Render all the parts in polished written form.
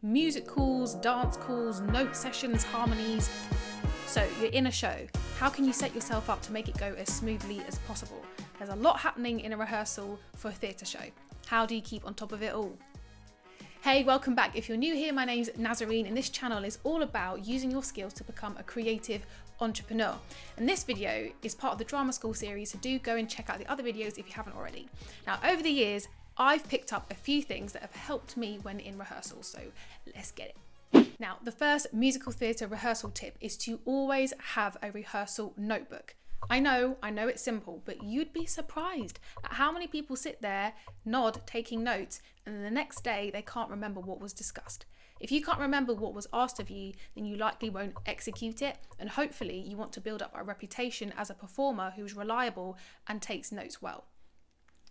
music calls, dance calls, note sessions, harmonies. So you're in a show. How can you set yourself up to make it go as smoothly as possible? There's a lot happening in a rehearsal for a theatre show. How do you keep on top of it all? Hey, welcome back. If you're new here, my name's Nazerene and this channel is all about using your skills to become a creative entrepreneur. And this video is part of the drama school series, so do go and check out the other videos if you haven't already. Now, over the years, I've picked up a few things that have helped me when in rehearsals, so let's get it. Now, the first musical theatre rehearsal tip is to always have a rehearsal notebook. I know it's simple, but you'd be surprised at how many people sit there, nod, taking notes, and then the next day they can't remember what was discussed. If you can't remember what was asked of you, then you likely won't execute it, and hopefully you want to build up a reputation as a performer who's reliable and takes notes well.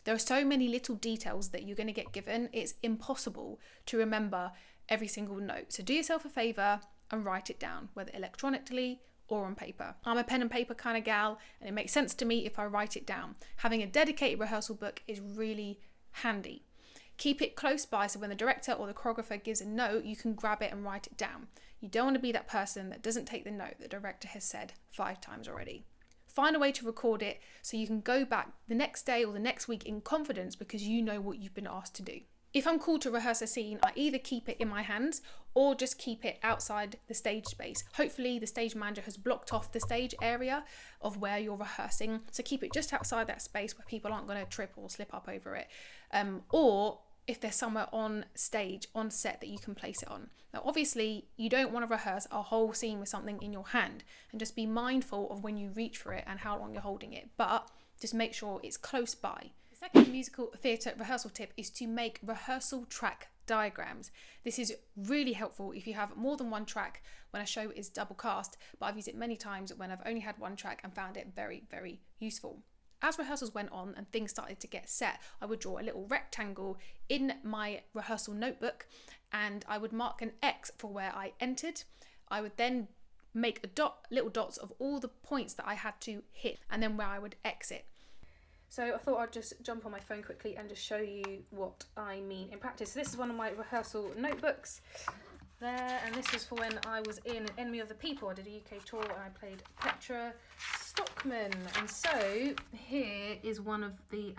There are so many little details that you're going to get given, it's impossible to remember every single note. So do yourself a favour and write it down, whether electronically or on paper. I'm a pen and paper kind of gal, and it makes sense to me if I write it down. Having a dedicated rehearsal book is really handy. Keep it close by so when the director or the choreographer gives a note, you can grab it and write it down. You don't want to be that person that doesn't take the note the director has said 5 times already. Find a way to record it so you can go back the next day or the next week in confidence because you know what you've been asked to do. If I'm called to rehearse a scene, I either keep it in my hands or just keep it outside the stage space. Hopefully the stage manager has blocked off the stage area of where you're rehearsing, so keep it just outside that space where people aren't going to trip or slip up over it. Or if there's somewhere on stage, on set that you can place it on. Now obviously you don't want to rehearse a whole scene with something in your hand, and just be mindful of when you reach for it and how long you're holding it, but just make sure it's close by. The second musical theatre rehearsal tip is to make rehearsal track diagrams. This is really helpful if you have more than one track when a show is double cast, but I've used it many times when I've only had one track and found it very, very useful. As rehearsals went on and things started to get set, I would draw a little rectangle in my rehearsal notebook and I would mark an X for where I entered. I would then make little dots of all the points that I had to hit and then where I would exit. So I thought I'd just jump on my phone quickly and just show you what I mean in practice. So this is one of my rehearsal notebooks there, and this was for when I was in Enemy of the People. I did a UK tour and I played Petra Stockman. And so here is one of the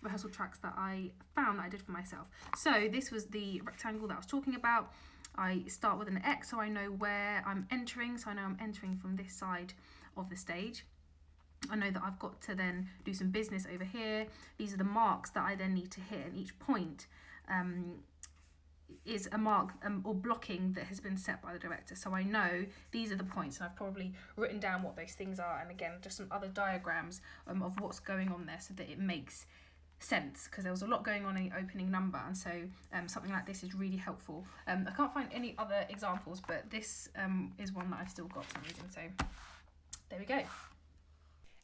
rehearsal tracks that I found that I did for myself. So this was the rectangle that I was talking about. I start with an X so I know where I'm entering, so I know I'm entering from this side of the stage. I know that I've got to then do some business over here. These are the marks that I then need to hit, and each point is a mark or blocking that has been set by the director. So I know these are the points, and I've probably written down what those things are, and again just some other diagrams of what's going on there so that it makes sense, because there was a lot going on in the opening number, and so something like this is really helpful. I can't find any other examples, but this is one that I've still got for some reason, so there we go.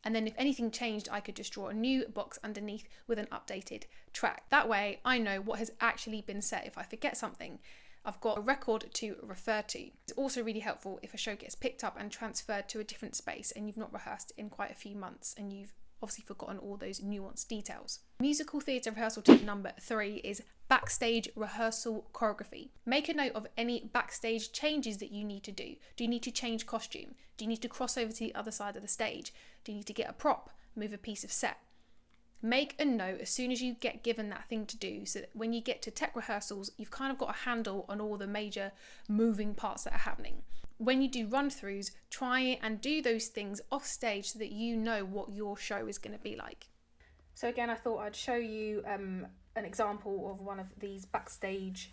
And then if anything changed, I could just draw a new box underneath with an updated track. That way I know what has actually been set. If I forget something, I've got a record to refer to. It's also really helpful if a show gets picked up and transferred to a different space and you've not rehearsed in quite a few months and you've obviously forgotten all those nuanced details. Musical theatre rehearsal tip number 3 is backstage rehearsal choreography. Make a note of any backstage changes that you need to do. Do you need to change costume? Do you need to cross over to the other side of the stage? Do you need to get a prop, move a piece of set? Make a note as soon as you get given that thing to do, so that when you get to tech rehearsals, you've kind of got a handle on all the major moving parts that are happening. When you do run-throughs, try and do those things off stage so that you know what your show is going to be like. So again, I thought I'd show you an example of one of these backstage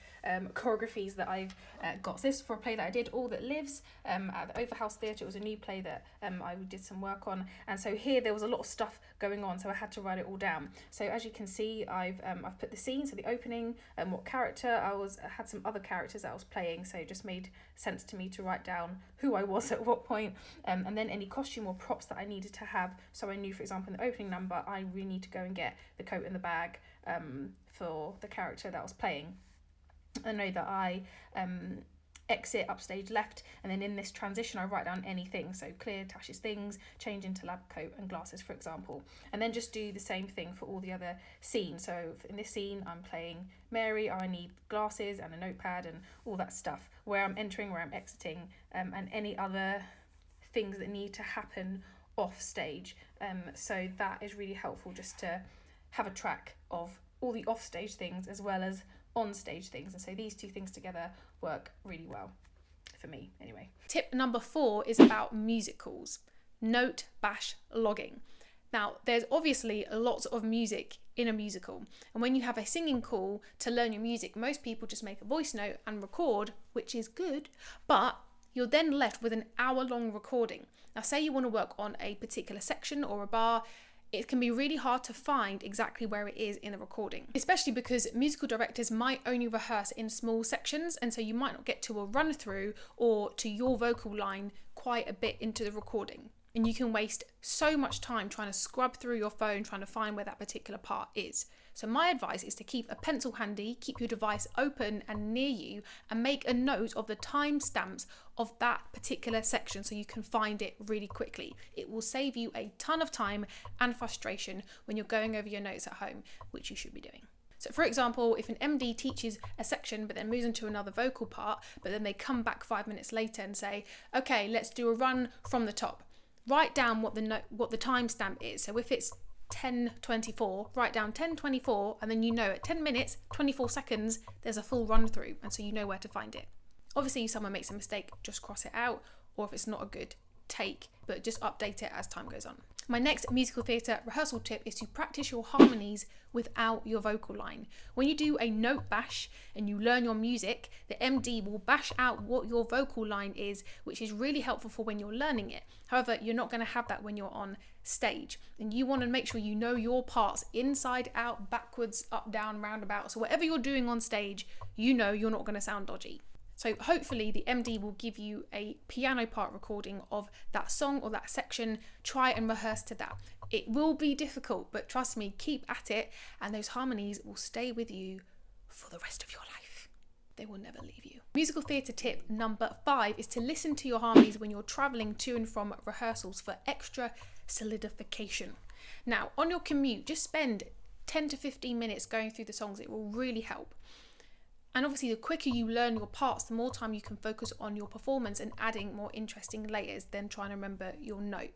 choreographies that I've got. So this is for a play that I did, All That Lives, at the Overhouse Theatre. It was a new play that I did some work on, and so here there was a lot of stuff going on, so I had to write it all down. So as you can see, I've put the scene, so the opening, and what character I had some other characters that I was playing, so it just made sense to me to write down who I was at what point, and then any costume or props that I needed to have. So I knew, for example, in the opening number, I really need to go and get the coat and the bag for the character that I was playing. I know that I exit, upstage left, and then in this transition I write down anything, so clear Tash's things, change into lab coat and glasses, for example, and then just do the same thing for all the other scenes. So in this scene I'm playing Mary, I need glasses and a notepad and all that stuff, where I'm entering, where I'm exiting, and any other things that need to happen off stage. So that is really helpful, just to have a track of all the off stage things as well as on stage things, and so these two things together work really well for me anyway. Tip number 4 is about music calls. Note bash logging. Now there's obviously lots of music in a musical, and when you have a singing call to learn your music, most people just make a voice note and record, which is good, but you're then left with an hour-long recording. Now say you want to work on a particular section or a bar, it can be really hard to find exactly where it is in the recording, especially because musical directors might only rehearse in small sections, and so you might not get to a run through or to your vocal line quite a bit into the recording. And you can waste so much time trying to scrub through your phone trying to find where that particular part is. So my advice is to keep a pencil handy, keep your device open and near you, and make a note of the timestamps of that particular section so you can find it really quickly. It will save you a ton of time and frustration when you're going over your notes at home, which you should be doing. So for example, if an MD teaches a section but then moves into another vocal part, but then they come back 5 minutes later and say, okay, let's do a run from the top. Write down what the timestamp is. So if it's 10:24, write down 10:24, and then you know at 10 minutes, 24 seconds, there's a full run through, and so you know where to find it. Obviously, if someone makes a mistake, just cross it out, or if it's not a good take, but just update it as time goes on. My next musical theatre rehearsal tip is to practice your harmonies without your vocal line. When you do a note bash and you learn your music, the MD will bash out what your vocal line is, which is really helpful for when you're learning it. However, you're not going to have that when you're on stage, and you want to make sure you know your parts inside out, backwards, up, down, roundabout. So whatever you're doing on stage, you know you're not going to sound dodgy. So hopefully the MD will give you a piano part recording of that song or that section. Try and rehearse to that. It will be difficult, but trust me, keep at it, and those harmonies will stay with you for the rest of your life. They will never leave you. Musical theatre tip number 5 is to listen to your harmonies when you're travelling to and from rehearsals for extra solidification. Now, on your commute, just spend 10 to 15 minutes going through the songs. It will really help. And obviously, the quicker you learn your parts, the more time you can focus on your performance and adding more interesting layers than trying to remember your note.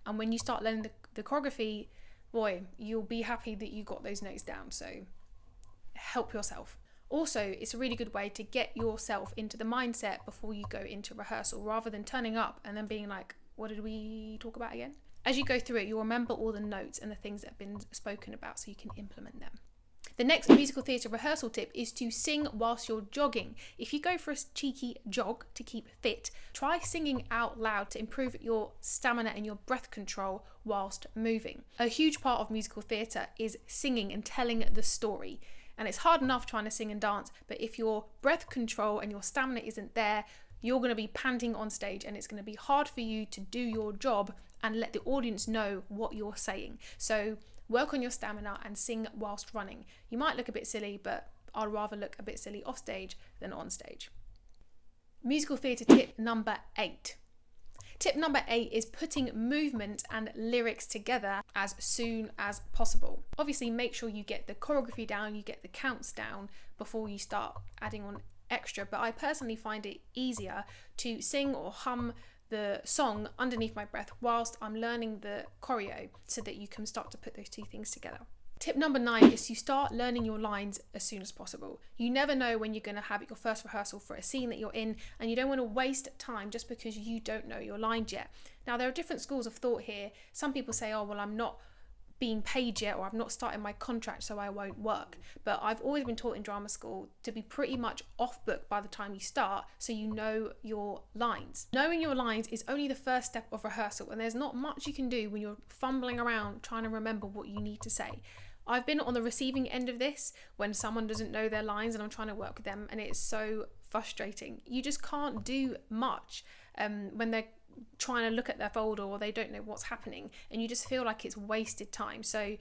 And when you start learning the choreography, boy, you'll be happy that you got those notes down. So help yourself. Also, it's a really good way to get yourself into the mindset before you go into rehearsal, rather than turning up and then being like, what did we talk about again? As you go through it, you'll remember all the notes and the things that have been spoken about so you can implement them. The next musical theatre rehearsal tip is to sing whilst you're jogging. If you go for a cheeky jog to keep fit, try singing out loud to improve your stamina and your breath control whilst moving. A huge part of musical theatre is singing and telling the story. And it's hard enough trying to sing and dance, but if your breath control and your stamina isn't there, you're going to be panting on stage, and it's going to be hard for you to do your job and let the audience know what you're saying. So work on your stamina and sing whilst running. You might look a bit silly, but I'd rather look a bit silly off stage than on stage. Musical theatre tip number 8. Tip number 8 is putting movement and lyrics together as soon as possible. Obviously, make sure you get the choreography down, you get the counts down before you start adding on extra, but I personally find it easier to sing or hum the song underneath my breath whilst I'm learning the choreo, so that you can start to put those two things together. Tip number 9 is to start learning your lines as soon as possible. You never know when you're going to have your first rehearsal for a scene that you're in, and you don't want to waste time just because you don't know your lines yet. Now, there are different schools of thought here. Some people say, oh, well, I'm not being paid yet, or I've not started my contract, so I won't work. But I've always been taught in drama school to be pretty much off book by the time you start, so you know your lines. Knowing your lines is only the first step of rehearsal, and there's not much you can do when you're fumbling around trying to remember what you need to say. I've been on the receiving end of this when someone doesn't know their lines and I'm trying to work with them, and it's so frustrating. You just can't do much when they're trying to look at their folder or they don't know what's happening, and you just feel like it's wasted time. So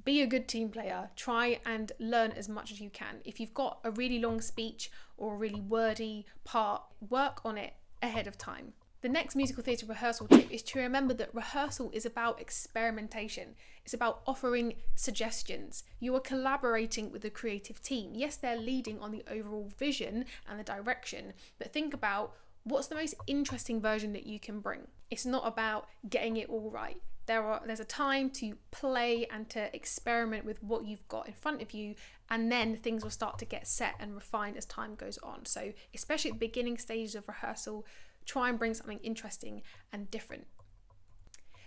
Be a good team player. Try and learn as much as you can. If you've got a really long speech or a really wordy part, work on it ahead of time. The next musical theatre rehearsal tip is to remember that rehearsal is about experimentation. It's about offering suggestions. You are collaborating with the creative team. Yes, they're leading on the overall vision and the direction, but think about what's the most interesting version that you can bring. It's not about getting it all right. There's a time to play and to experiment with what you've got in front of you, and then things will start to get set and refined as time goes on. So especially at the beginning stages of rehearsal, try and bring something interesting and different.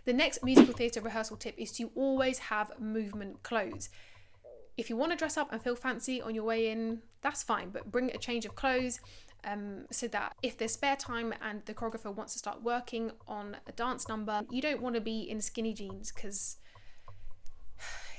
The next musical theatre rehearsal tip is to always have movement clothes. If you want to dress up and feel fancy on your way in, that's fine, but bring a change of clothes so that if there's spare time and the choreographer wants to start working on a dance number, you don't want to be in skinny jeans because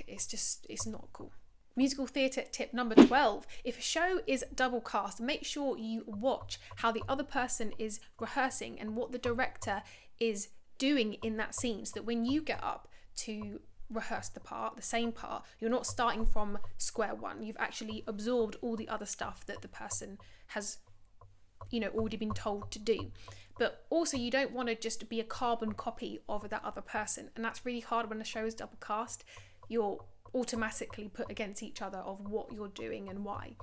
it's not cool. Musical theatre tip number 12. If a show is double cast, make sure you watch how the other person is rehearsing and what the director is doing in that scene, so that when you get up to rehearse the same part, you're not starting from square one. You've actually absorbed all the other stuff that the person has already been told to do. But also, you don't want to just be a carbon copy of that other person, and that's really hard when the show is double cast. You're automatically put against each other of what you're doing and why.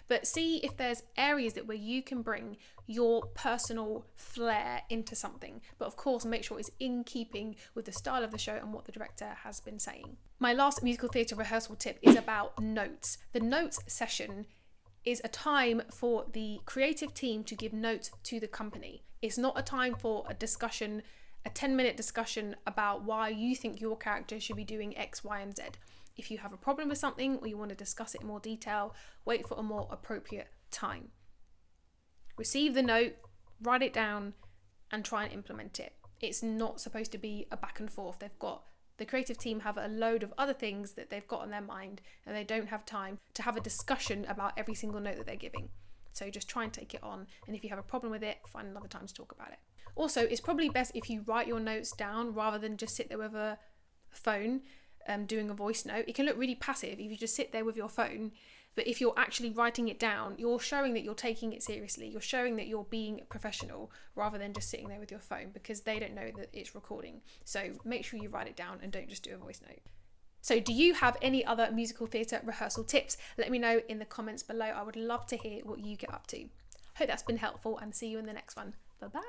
But see if there's areas where you can bring your personal flair into something, but of course make sure it's in keeping with the style of the show and what the director has been saying. My last musical theatre rehearsal tip is about notes. The notes session is a time for the creative team to give notes to the company. It's not a time for a discussion, a 10-minute discussion about why you think your character should be doing X, Y, and Z. If you have a problem with something or you want to discuss it in more detail, wait for a more appropriate time. Receive the note, write it down, and try and implement it. It's not supposed to be a back and forth. The creative team have a load of other things that they've got on their mind, and they don't have time to have a discussion about every single note that they're giving. So just try and take it on, and if you have a problem with it, find another time to talk about it. Also, it's probably best if you write your notes down rather than just sit there with a phone doing a voice note. It can look really passive if you just sit there with your phone, but if you're actually writing it down, you're showing that you're taking it seriously. You're showing that you're being professional rather than just sitting there with your phone, because they don't know that it's recording. So make sure you write it down and don't just do a voice note. So do you have any other musical theatre rehearsal tips? Let me know in the comments below. I would love to hear what you get up to. Hope that's been helpful, and see you in the next one. Bye bye.